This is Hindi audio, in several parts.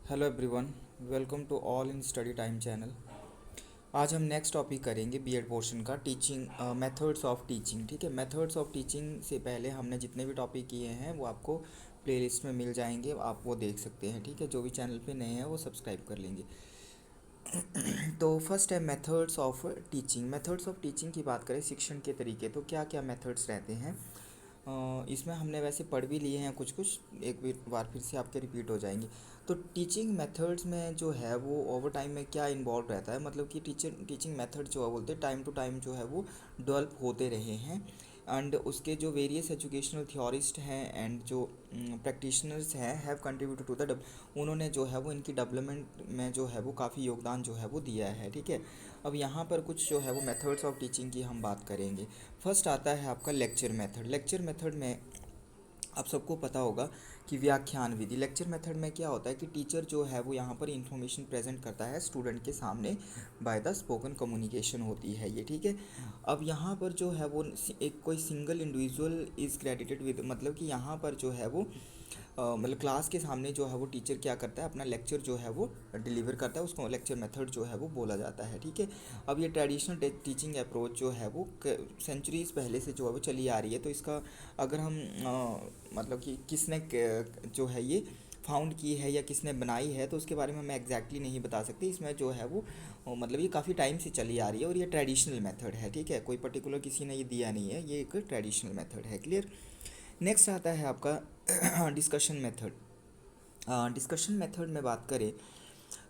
Hello everyone, welcome to all in study time channel. आज हम नेक्स्ट टॉपिक करेंगे बीएड पोर्शन का टीचिंग मेथड्स ऑफ टीचिंग। ठीक है, मेथड्स ऑफ टीचिंग से पहले हमने जितने भी टॉपिक किए हैं वो आपको प्लेलिस्ट में मिल जाएंगे, आप वो देख सकते हैं। ठीक है, जो भी चैनल पे नए हैं वो सब्सक्राइब कर लेंगे। तो फर्स्ट है methods of teaching. Methods of teaching की बात करें, शिक्षण के तरीके, तो क्या क्या मेथड्स रहते हैं। इसमें हमने वैसे पढ़ भी लिए हैं कुछ कुछ, एक भी बार फिर से आपके रिपीट हो जाएंगे। तो टीचिंग मेथड्स में जो है वो ओवर टाइम में क्या इन्वॉल्व रहता है, मतलब कि टीचिंग मेथड जो है बोलते हैं टाइम टू टाइम जो है वो डेवलप होते रहे हैं। एंड उसके जो वेरियस एजुकेशनल थ्योरिस्ट हैं एंड जो प्रैक्टिशनर्स हैं हैव कंट्रीब्यूटेड टू द, उन्होंने जो है वो इनकी डेवलपमेंट में जो है वो काफ़ी योगदान जो है वो दिया है। ठीक है, अब यहाँ पर कुछ जो है वो मेथड्स ऑफ टीचिंग की हम बात करेंगे। फर्स्ट आता है आपका लेक्चर मेथड। लेक्चर मेथड में आप सबको पता होगा कि व्याख्यान विधि। लेक्चर मेथड में क्या होता है कि टीचर जो है वो यहाँ पर इंफॉर्मेशन प्रेजेंट करता है स्टूडेंट के सामने, बाय द स्पोकन कम्युनिकेशन होती है ये। ठीक है, अब यहाँ पर जो है वो एक कोई single individual is credited with, मतलब कि यहाँ पर जो है वो मतलब क्लास के सामने जो है वो टीचर क्या करता है, अपना लेक्चर जो है वो डिलीवर करता है, उसको लेक्चर मेथड जो है वो बोला जाता है। ठीक है, अब ये ट्रेडिशनल टीचिंग अप्रोच जो है वो सेंचुरीज पहले से जो है वो चली आ रही है। तो इसका अगर हम मतलब कि किसने जो है ये फाउंड की है या किसने बनाई है, तो उसके बारे में मैं एग्जैक्टली नहीं बता सकती। इसमें जो है वो मतलब ये काफ़ी टाइम से चली आ रही है और ये ट्रेडिशनल मेथड है। ठीक है, कोई पर्टिकुलर किसी ने ये दिया नहीं है, ये एक ट्रेडिशनल मेथड है। क्लियर। नेक्स्ट आता है आपका डिस्कशन मेथड। डिस्कशन मेथड में बात करें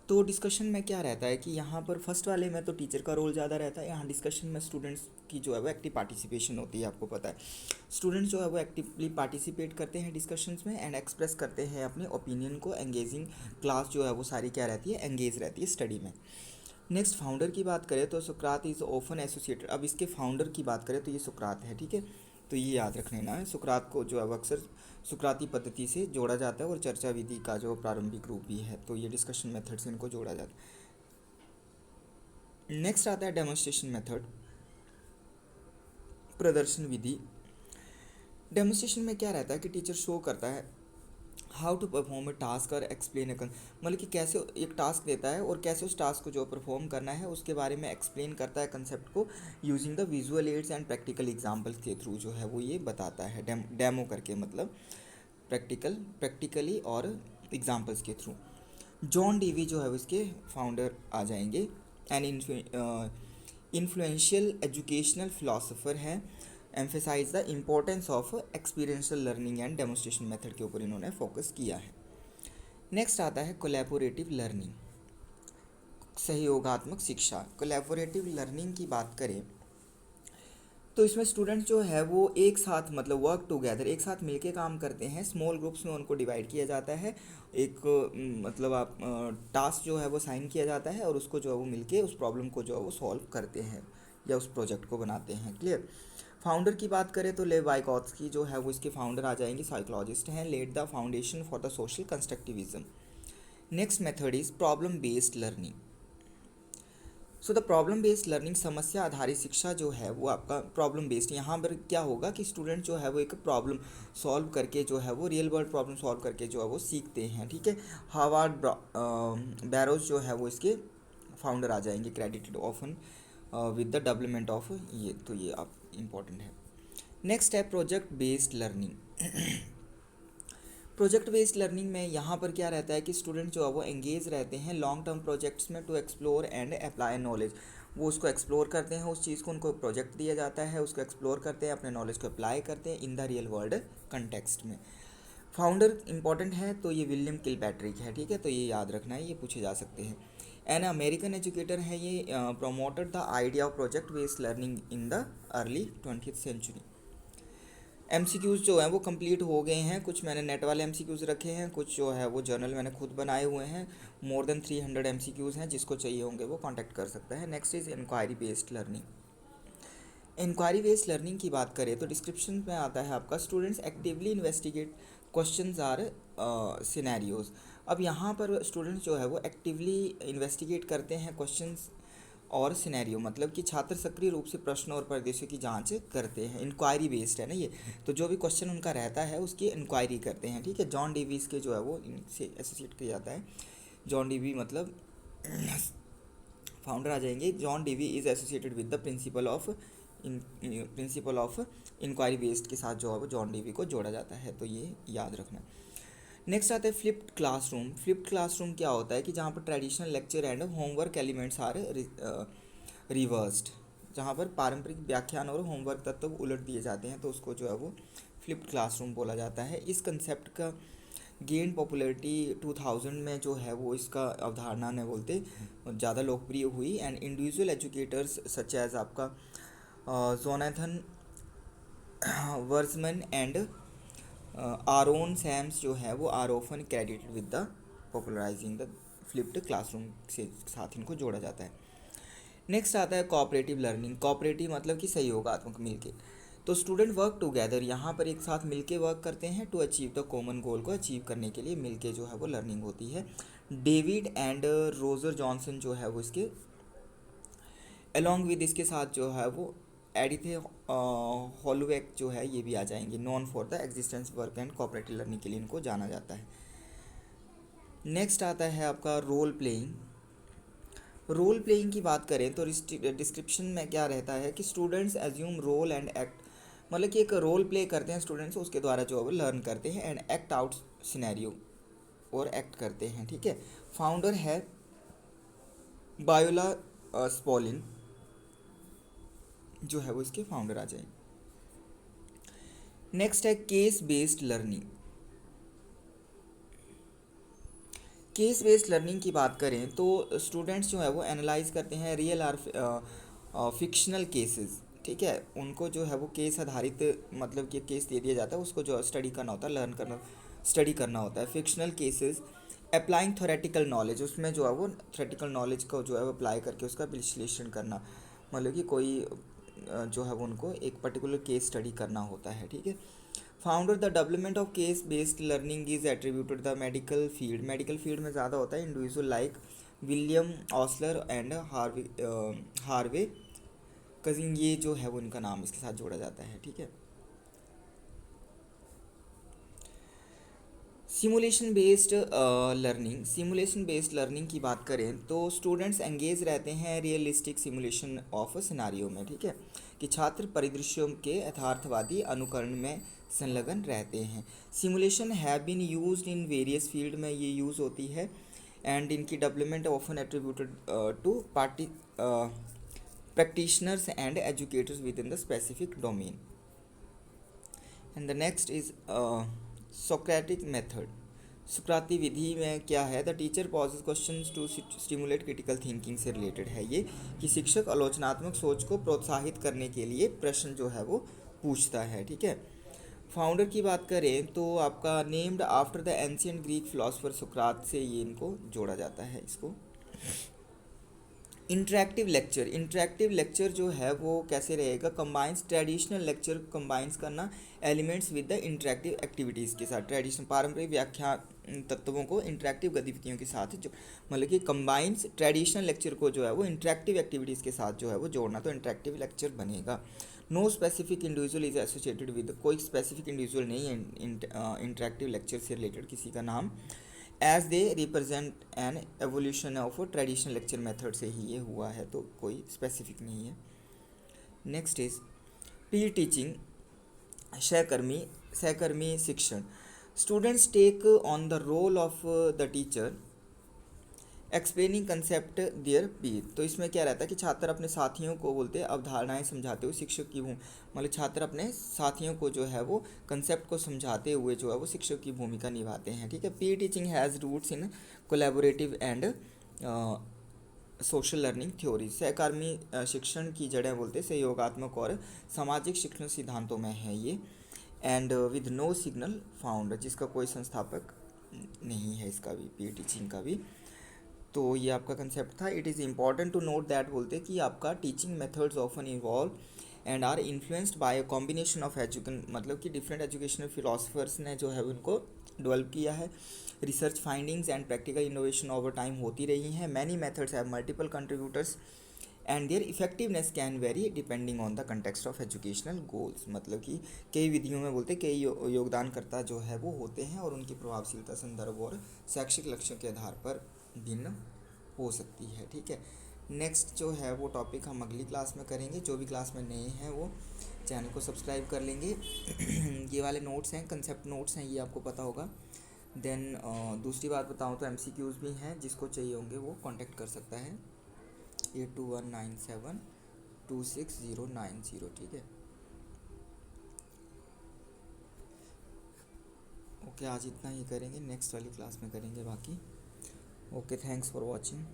तो डिस्कशन में क्या रहता है कि यहाँ पर फर्स्ट वाले में तो टीचर का रोल ज़्यादा रहता है, यहाँ डिस्कशन में स्टूडेंट्स की जो है वो एक्टिव पार्टिसिपेशन होती है। आपको पता है स्टूडेंट्स जो है वो एक्टिवली पार्टिसिपेट करते हैं डिस्कशंस में एंड एक्सप्रेस करते हैं अपने ओपिनियन को। एंगेजिंग क्लास जो है वो सारी क्या रहती है, एंगेज रहती है स्टडी में। नेक्स्ट फाउंडर की बात करें तो सुकरात इज़ ऑफन एसोसिएटेड। अब इसके फाउंडर की बात करें तो ये सुकरात है। ठीक है, तो ये याद रख लेना है, सुकरात को जो है अक्सर सुकराती पद्धति से जोड़ा जाता है और चर्चा विधि का जो प्रारंभिक रूप भी है, तो ये डिस्कशन मेथड से इनको जोड़ा जाता है। नेक्स्ट आता है डेमोन्स्ट्रेशन मेथड, प्रदर्शन विधि। डेमोन्स्ट्रेशन में क्या रहता है कि टीचर शो करता है how to perform a task और एक्सप्लेन ए, मतलब कि कैसे एक टास्क देता है और कैसे उस टास्क को जो परफॉर्म करना है उसके बारे में एक्सप्लेन करता है कंसेप्ट को, using the visual aids and practical examples के थ्रू जो है वो ये बताता है। डेमो करके, मतलब प्रैक्टिकली और एग्जांपल्स के थ्रू। जॉन डीवी जो है उसके फाउंडर आ जाएंगे। एन इन्फ्लुएंशियल एजुकेशनल फिलोसोफर है। Emphasize the importance of experiential learning and demonstration method के ऊपर इन्होंने फोकस किया है। नेक्स्ट आता है कोलैबोरेटिव लर्निंग, सहयोगात्मक शिक्षा। कोलैबोरेटिव लर्निंग की बात करें तो इसमें स्टूडेंट्स जो है वो एक साथ, मतलब वर्क टुगेदर, एक साथ मिलके काम करते हैं। स्मॉल ग्रुप्स में उनको डिवाइड किया जाता है। एक मतलब आप टास्क जो है वो साइन किया जाता है और उसको जो है वो मिलके उस प्रॉब्लम को जो है वो सॉल्व करते हैं या उस प्रोजेक्ट को बनाते हैं। क्लियर। फाउंडर की बात करें तो लेव वाइकॉत्स्की जो है वो इसके फाउंडर आ जाएंगे, साइकोलॉजिस्ट हैं। Laid the foundation for the social constructivism. Next method is problem based learning. So the problem based learning, समस्या आधारित शिक्षा जो है वो आपका प्रॉब्लम बेस्ड, यहाँ पर क्या होगा कि स्टूडेंट जो है वो एक प्रॉब्लम सॉल्व करके जो है वो रियल वर्ल्ड प्रॉब्लम सॉल्व करके जो है वो सीखते हैं। ठीक है, हार्वर्ड बैरोज जो है वो इसके फाउंडर आ जाएंगे, credited often with the development of ये, तो ये आप इम्पॉर्टेंट है। नेक्स्ट है project based learning. Project based learning में यहाँ पर क्या रहता है कि स्टूडेंट जो है वो एंगेज रहते हैं लॉन्ग टर्म प्रोजेक्ट्स में to explore and apply knowledge. वो उसको एक्सप्लोर करते हैं, उस चीज़ को उनको प्रोजेक्ट दिया जाता है, उसको एक्सप्लोर करते हैं, अपने नॉलेज को अप्लाई करते हैं in the real world context में। फाउंडर इंपॉर्टेंट है तो ये विलियम किलपैट्रिक है। ठीक है, तो ये याद रखना है, ये पूछे जा सकते हैं। एन अमेरिकन एजुकेटर है ये, promoted the idea of project based learning in the early 20th century. MCQs जो हैं वो कंप्लीट हो गए हैं, कुछ मैंने नेट वाले एमसीक्यूज़ रखे हैं, कुछ जो है वो जर्नल मैंने खुद बनाए हुए हैं। मोर देन 300 एमसीक्यूज़ हैं, जिसको चाहिए होंगे वो कांटेक्ट कर सकता है। Next is inquiry based learning. Inquiry based learning की बात करें तो डिस्क्रिप्शन में आता है आपका students actively investigate questions or scenarios. अब यहाँ पर स्टूडेंट्स जो है वो एक्टिवली इन्वेस्टिगेट करते हैं क्वेश्चंस और सिनेरियो, मतलब कि छात्र सक्रिय रूप से प्रश्नों और परिदृश्यों की जांच करते हैं। इंक्वायरी बेस्ड है ना ये, तो जो भी क्वेश्चन उनका रहता है उसकी इंक्वायरी करते हैं। ठीक है, जॉन डेविस के जो है वो इनसे एसोसिएट किया जाता है। जॉन डीवी मतलब फाउंडर आ जाएंगे। John Dewey is associated with the principle of inquiry based के साथ जो है वो जॉन डीवी को जोड़ा जाता है, तो ये याद रखना। नेक्स्ट आता है फ्लिप्ड क्लासरूम। फ्लिप्ड क्लासरूम क्या होता है कि जहाँ पर traditional lecture and homework elements are reversed, जहाँ पर पारंपरिक व्याख्यान और होमवर्क तत्व उलट दिए जाते हैं, तो उसको जो है वो फ्लिप्ड क्लासरूम बोला जाता है। इस कंसेप्ट का गेन पॉपुलैरिटी 2000 में जो है वो इसका अवधारणा ने बोलते ज़्यादा लोकप्रिय हुई। And individual educators such as आपका Jonathan Bergmann and Aaron Sams जो है वो are often credited with the popularising the flipped classroom से साथ इनको जोड़ा जाता है। नेक्स्ट आता है कोऑपरेटिव लर्निंग। कोऑपरेटिव मतलब कि सहयोगात्मक मिलके, तो स्टूडेंट वर्क टुगेदर, यहाँ पर एक साथ मिलके वर्क करते हैं to achieve the common goal को अचीव करने के लिए मिलके जो है वो लर्निंग होती है। डेविड एंड रोजर जॉनसन जो है वो इसके अलॉन्ग विद इसके साथ जो है वो एडिथे हॉलोवेक जो है ये भी आ जाएंगे। Non for the existence work and cooperative learning के लिए इनको जाना जाता है। नेक्स्ट आता है आपका रोल प्लेइंग। रोल प्लेइंग की बात करें तो डिस्क्रिप्शन में क्या रहता है कि students assume role and act, मतलब कि एक रोल प्ले करते हैं स्टूडेंट्स, उसके द्वारा जो है वो लर्न करते हैं एंड एक्ट आउट सिनेरियो और एक्ट करते हैं, ठीक है। फाउंडर है बायोला स्पॉलिन जो है वो इसके फाउंडर आ जाएंगे। नेक्स्ट है case based learning. Case based learning की बात करें तो स्टूडेंट्स जो है वो एनालाइज करते हैं रियल आर फिक्शनल केसेस, ठीक है। उनको जो है वो केस आधारित, मतलब कि केस दे दिया जाता है, उसको जो स्टडी करना होता है, लर्न करना, स्टडी करना होता है। Fictional cases applying theoretical knowledge, उसमें जो है वो थ्योरेटिकल नॉलेज को जो है वो अप्लाई करके उसका विश्लेषण करना, मतलब कि कोई जो है वो उनको एक पर्टिकुलर केस स्टडी करना होता है, ठीक है। Founder the development of case based learning is attributed the medical field. Medical field में ज़्यादा होता है individual like William Osler and Harvey cousin, ये जो है वो इनका नाम इसके साथ जोड़ा जाता है, ठीक है। Simulation based learning. Simulation based learning की बात करें तो स्टूडेंट्स एंगेज रहते हैं रियलिस्टिक सिमुलेशन ऑफ सिनारियो में, ठीक है, कि छात्र परिदृश्यों के यथार्थवादी अनुकरण में संलग्न रहते हैं। Simulation have been used in various field में ये यूज़ होती है एंड इनकी development often attributed to party practitioners and educators within the specific domain. And the next is Socratic method. सुक्राती विधि में क्या है, the teacher poses question to stimulate critical thinking से रिलेटेड है ये, कि शिक्षक आलोचनात्मक सोच को प्रोत्साहित करने के लिए प्रश्न जो है वो पूछता है, ठीक है। फाउंडर की बात करें तो आपका named after the ancient Greek philosopher सुकरात से ये इनको जोड़ा जाता है इसको। Interactive lecture. इंटरेक्टिव लेक्चर जो है वो कैसे रहेगा, कंबाइंस ट्रेडिशनल लेक्चर कंबाइंस करना elements with the interactive activities के साथ, ट्रेडिशनल पारंपरिक व्याख्यान तत्वों को इंटरेक्टिव गतिविधियों के साथ जो, मतलब कि कंबाइंस ट्रेडिशनल लेक्चर को जो है वो इंटरेक्टिव एक्टिविटीज़ के साथ जो है वो जोड़ना, तो इंटरेक्टिव लेक्चर बनेगा। No specific individual is associated with, कोई स्पेसिफिक इंडिविजुअल नहीं है इंटरेक्टिव लेक्चर से रिलेटेड किसी का नाम, as they represent an evolution of traditional lecture method से ही ये हुआ है, तो कोई स्पेसिफिक नहीं है। नेक्स्ट इज पीर टीचिंग, सहकर्मी शिक्षण। Students take on the role of the teacher explaining concept their peer. तो इसमें क्या रहता है कि छात्र अपने साथियों को बोलते हैं अवधारणाएं समझाते हुए शिक्षक की मतलब छात्र अपने साथियों को जो है वो कंसेप्ट को समझाते हुए जो है वो शिक्षक की भूमिका निभाते हैं, ठीक है। Peer teaching has roots in collaborative and social learning theory. सहकर्मी शिक्षण की जड़ें बोलते हैं सहयोगात्मक और सामाजिक शिक्षण सिद्धांतों में है ये। And with no single found, जिसका कोई संस्थापक नहीं है इसका भी, पीर टीचिंग का भी। तो ये आपका कंसेप्ट था। It is important to note that बोलते कि आपका teaching methods often involve and are influenced by a combination of education, मतलब कि डिफरेंट एजुकेशनल फिलोसफर्स ने जो है उनको डेवलप किया है। Research findings and practical innovation over time होती रही हैं। Many methods have multiple contributors and their effectiveness can vary depending on the context of educational goals, मतलब कि कई विधियों में बोलते कई योगदानकर्ता जो है वो होते हैं और उनकी प्रभावशीलता संदर्भ और शैक्षिक लक्ष्यों के आधार पर भिन्न हो सकती है। ठीक है, नेक्स्ट जो है वो टॉपिक हम अगली क्लास में करेंगे। जो भी क्लास में नए हैं वो चैनल को सब्सक्राइब कर लेंगे। ये वाले नोट्स हैं, कंसेप्ट नोट्स हैं, ये आपको पता होगा। देन दूसरी बात बताऊँ तो MCQs भी हैं, जिसको चाहिए होंगे वो कांटेक्ट कर सकता है 8219726090। ठीक है, ओके, आज इतना ही करेंगे, नेक्स्ट वाली क्लास में करेंगे बाकी। Okay, thanks for watching.